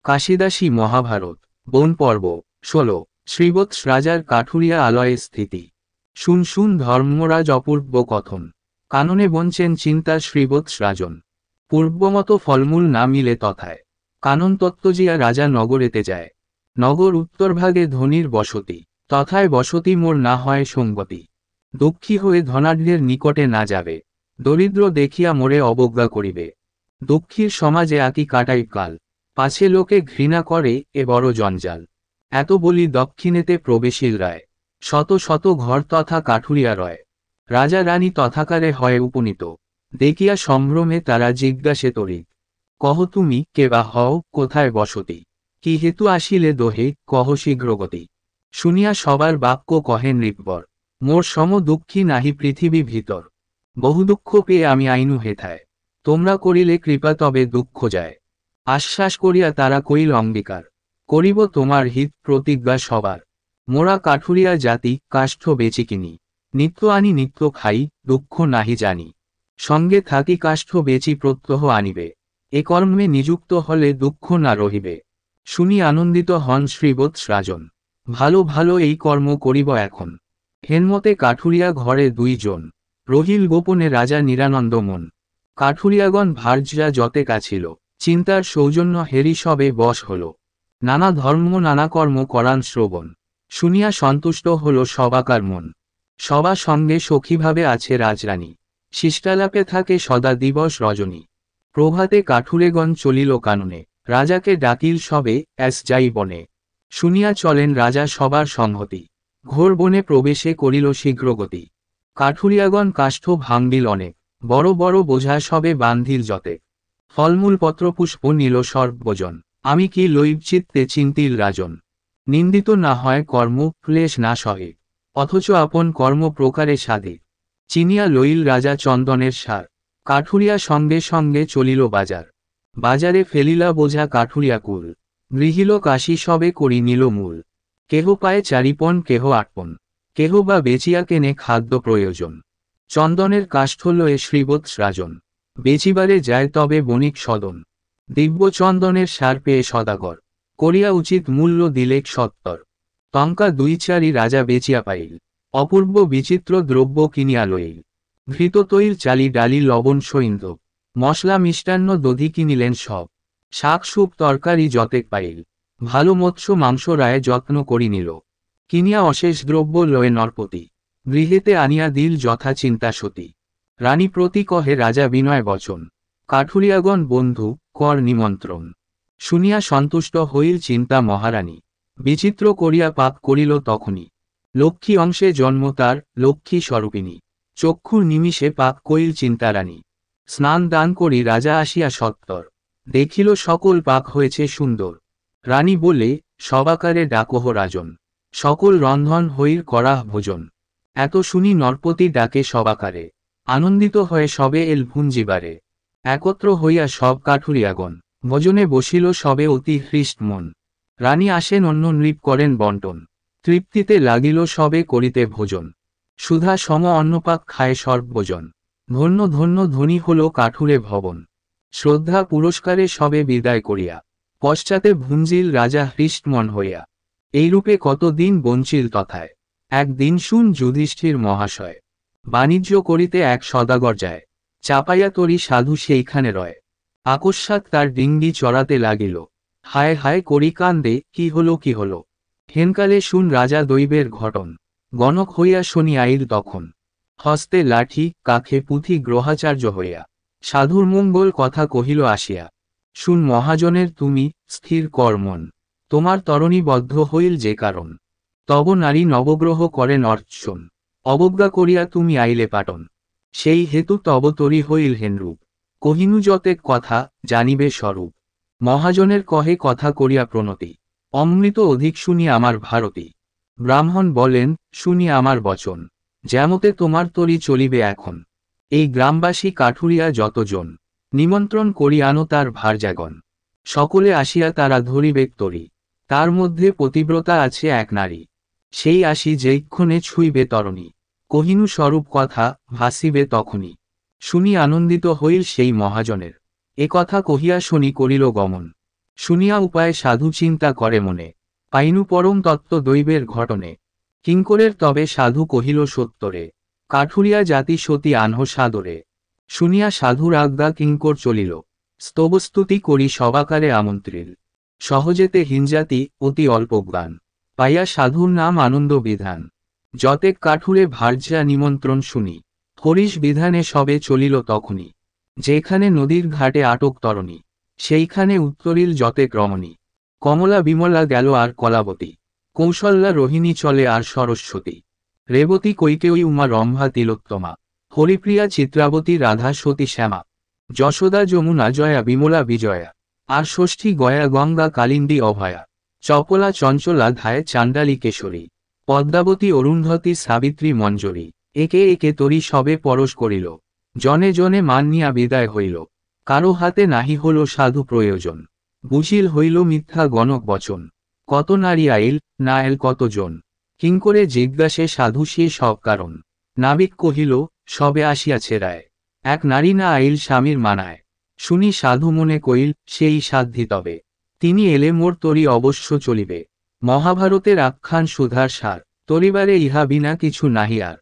কাশিদাসী মহাভারত বন পর্ব ১৬ শ্রীবৎস রাজার কাঠুরিয়া আলয়ে স্থিতি। শুন শুন ধর্মরাজ অপূর্ব কথন, কাননে বঞ্চেন চিন্তা শ্রীবৎস রাজন। পূর্বমত ফলমূল না মিলে তথায়, কানন তত্ত্বজিয়া রাজা নগরেতে যায়। নগর উত্তরভাগে ধনির বসতি, তথায় বসতি মোর না হয় সঙ্গতি। দুঃখী হয়ে ধনাঢ্যের নিকটে না যাবে, দরিদ্র দেখিয়া মোরে অবজ্ঞা করিবে। দুঃখীর সমাজে আকি কাটাই কাল, পাছে লোকে ঘৃণা করে এ বড় জঞ্জাল। এত বলি দক্ষিণেতে প্রবেশিল রায়, শত শত ঘর তথা কাঠুরিয়া রয়। রাজা রানী তথাকারে হয় উপনীত, দেখিয়া সম্ভ্রমে তারা জিজ্ঞাসে তরিত। কহ তুমি কে বা হও, কোথায় বসতি, কি হেতু আসিলে দোহে, কহ শীঘ্রগতি। শুনিয়া সবার বাক্য কহেন নৃপবর, মোর সম দুঃখী নাহি পৃথিবী ভিতর। বহু দুঃখ পেয়ে আমি আইনু হেথায়, তোমরা করিলে কৃপা তবে দুঃখ যায়। আশ্বাস করিয়া তারা কইল অঙ্গীকার, করিব তোমার হিত প্রতিজ্ঞা সবার। মোরা কাঠুরিয়া জাতি, কাষ্ঠ বেচি কিনি, নিত্য আনি নিত্য খাই, দুঃখ নাহি জানি। সঙ্গে থাকি কাষ্ঠ বেচি প্রত্যহ আনিবে, এ কর্মে নিযুক্ত হলে দুঃখ না রহিবে। শুনি আনন্দিত হন শ্রীবৎস রাজন, ভালো ভালো এই কর্ম করিব এখন। হেনমতে কাঠুরিয়া ঘরে দুইজন, রহিল গোপনে রাজা নিরানন্দ মন। কাঠুরিয়াগণ ভার্যা যতে কাছিল, চিন্তার সৌজন্য হেরি সবে বশ হল। নানা ধর্ম নানা কর্ম করান শ্রবণ, শুনিয়া সন্তুষ্ট হল সবাকার মন। সবা সঙ্গে সখীভাবে আছে রাজরানী, শিষ্টালাপে থাকে সদা দিবস রজনী। প্রভাতে কাঠুরেগণ চলিল কাননে, রাজাকে ডাকিল সবে যাই বনে। শুনিয়া চলেন রাজা সবার সংহতি, ঘোর বনে প্রবেশে করিল শীঘ্রগতি। কাঠুরিয়াগণ কাষ্ঠ ভাঙবিল অনেক, বড় বড় বোঝা সবে বান্ধিল যতে। ফলমূল পত্রপুষ্প নিল সর্বজন, আমি কি লইব চিত্তে চিন্তিল রাজন। নিন্দিত না হয় কর্ম, ক্লেশ না সহে, অথচ আপন কর্ম প্রকারে সাধে। চিনিয়া লইল রাজা চন্দনের সার, কাঠুরিয়া সঙ্গে সঙ্গে চলিল বাজার। বাজারে ফেলিলা বোঝা কাঠুরিয়া কুল, গৃহিল কাশি সবে করি নিল মূল। কেহ পায় চারিপন কেহ আটপন, কেহ বা বেচিয়া কেনে খাদ্য প্রয়োজন। চন্দনের কাষ্ঠ লয়ে শ্রীবৎস রাজন, বেচিবারে যায় তবে বণিক সদন। দিব্য চন্দনের সার পেয়ে সদাগর, করিয়া উচিত মূল্য দিলেক সত্তর। টঙ্কা দুই চারি রাজা বেচিয়া পাইল, অপূর্ব বিচিত্র দ্রব্য কিনিয়া লইল। ঘৃত তৈল চালি ডালি লবণ সৈন্ধব, মশলা মিষ্টান্ন দধি কিনিলেন সব। শাক সুপ তরকারি যতেক পাইল, ভালো মৎস্য মাংস রায়ে যত্ন করি নিল। কিনিয়া অশেষ দ্রব্য লয়ে নরপতি, গৃহেতে আনিয়া দিল যথা চিন্তা সতী। রানী প্রতি কহে রাজা বিনয় বচন, কাঠুরিয়াগণ বন্ধু কর নিমন্ত্রণ। শুনিয়া সন্তুষ্ট হইল চিন্তা মহারানী, বিচিত্র করিয়া পাপ করিল তখনই। লক্ষ্মী অংশে জন্ম তার, লক্ষ্মী স্বরূপিণী, চক্ষুর নিমিষে পাপ কইল চিন্তারানী। স্নান দান করি রাজা আসিয়া সত্তর, দেখিল সকল পাক হয়েছে সুন্দর। রানী বলে সবাকারে ডাকহ রাজন, সকল রন্ধন হইর করা ভোজন। এত শুনি নরপতি ডাকে সবাকারে, আনন্দিত হয়ে সবে এল ভুঞ্জিবারে। একত্র হইয়া সব কাঠুরিয়াগণ, ভোজনে বসিল সবে অতি হৃষ্ট মন। রানী আসেন অন্য নৃপ করেন বন্টন, তৃপ্তিতে লাগিল সবে করিতে ভোজন। সুধা সম অন্নপাক খায় সর্বজন, ধন্য ধন্য ধ্বনি হল কাঠুরে ভবন। শ্রদ্ধা পুরস্কারে সবে বিদায় করিয়া, পশ্চাতে ভুঞ্জিল রাজা হৃষ্টমন হইয়া। এইরূপে কতদিন বঞ্চিল তথায়, একদিন শুন যুধিষ্ঠির মহাশয়। বাণিজ্য করিতে এক সদাগর যায়, চাপাইয়া তরি সাধু সেইখানে রয়। আকস্মাৎ তার ডিঙ্গি চড়াতে লাগিল, হায় হায় করি কান্দে কি হলো কি হলো। হেনকালে শুন রাজা দৈবের ঘটন, গণক হইয়া শনি আইল তখন। হস্তে লাঠি কাখে পুঁথি গ্রহাচার্য হইয়া, সাধুর মঙ্গল কথা কহিল আসিয়া। শুন মহাজনের তুমি, স্থির কর মন, তোমার তরণী বদ্ধ হইল যে কারণ। তব নারী নবগ্রহ করেন অর্চন, অবজ্ঞা করিয়া তুমি আইলে পাটন। সেই হেতু তব তরি হইল হেনরূপ, কহিনু যতেক কথা জানিবে স্বরূপ। মহাজনের কহে কথা করিয়া প্রণতি, অমৃত অধিক শুনি আমার ভারতী। ব্রাহ্মণ বলেন শুনি আমার বচন, যেমতে তোমার তরি চলিবে এখন। এই গ্রামবাসী কাঠুরিয়া যতজন, নিমন্ত্রণ করি আনো তার ভার্যাগণ। সকলে আসিয়া তারা ধরিবেক তরি, তার মধ্যে পতিব্রতা আছে এক নারী। সেই আসি যেইক্ষণে ছুঁইবে তরণী, কহিনু স্বরূপ কথা ভাসিবে তখনই। শুনি আনন্দিত হইল সেই মহাজনের, এ কথা কহিয়া শনি করিল গমন। শুনিয়া উপায় সাধু চিন্তা করে মনে, পাইনু পরম তত্ত্ব দৈবের ঘটনে। কিঙ্করের তবে সাধু কহিল সত্তরে, কাঠুরিয়া জাতি সতী আনহ সাদরে। শুনিয়া সাধুর আজ্ঞা কিঙ্কর চলিল, স্তবস্তুতি করি সবাকারে আমন্ত্রিল। সহজেতে হিনজাতি অতি অল্প জ্ঞান, পাইয়া সাধুর নাম আনন্দ বিধান। যতেক কাঠুরে ভার্যা নিমন্ত্রণ শুনি, হরিশ বিধানে সবে চলিল তখনই। যেখানে নদীর ঘাটে আটক তরণী, সেইখানে উত্তরিল যতেক রমণী। কমলা বিমলা গেল আর কলাবতী, কৌশল্যা রোহিণী চলে আর সরস্বতী। রেবতী কৈকেয়ী উমা রম্ভা তিলোত্তমা, হরিপ্রিয়া চিত্রাবতী রাধা সতী শ্যামা। যশোদা যমুনা জয়া বিমলা বিজয়া, আর ষষ্ঠী গয়া গঙ্গা কালিন্দী অভয়া। চপলা চঞ্চলা ধায় চাণ্ডালী কেশরী, পদ্মাবতী অরুন্ধতী সাবিত্রী মঞ্জরী। একে একে তরি সবে পরশ করিল, জনে জনে মানিয়া বিদায় হইল। কারো হাতে নাহি হল সাধু প্রয়োজন, বুঝিল হইল মিথ্যা গণক বচন। কত নারী আইল না এল কতজন, কিঙ্করে জিজ্ঞাসে সাধু সে সব কারণ। নাবিক কহিল সবে আসিয়াছে রায়, এক নারী না আইল স্বামীর মানায়। শুনি সাধু মনে কইল সেই সাধ্যি তবে, তিনি এলে মোর তরি অবশ্য চলিবে। মহাভারতের আখ্যান সুধার সার, তরিবারে ইহা বিনা কিছু নাহি আর।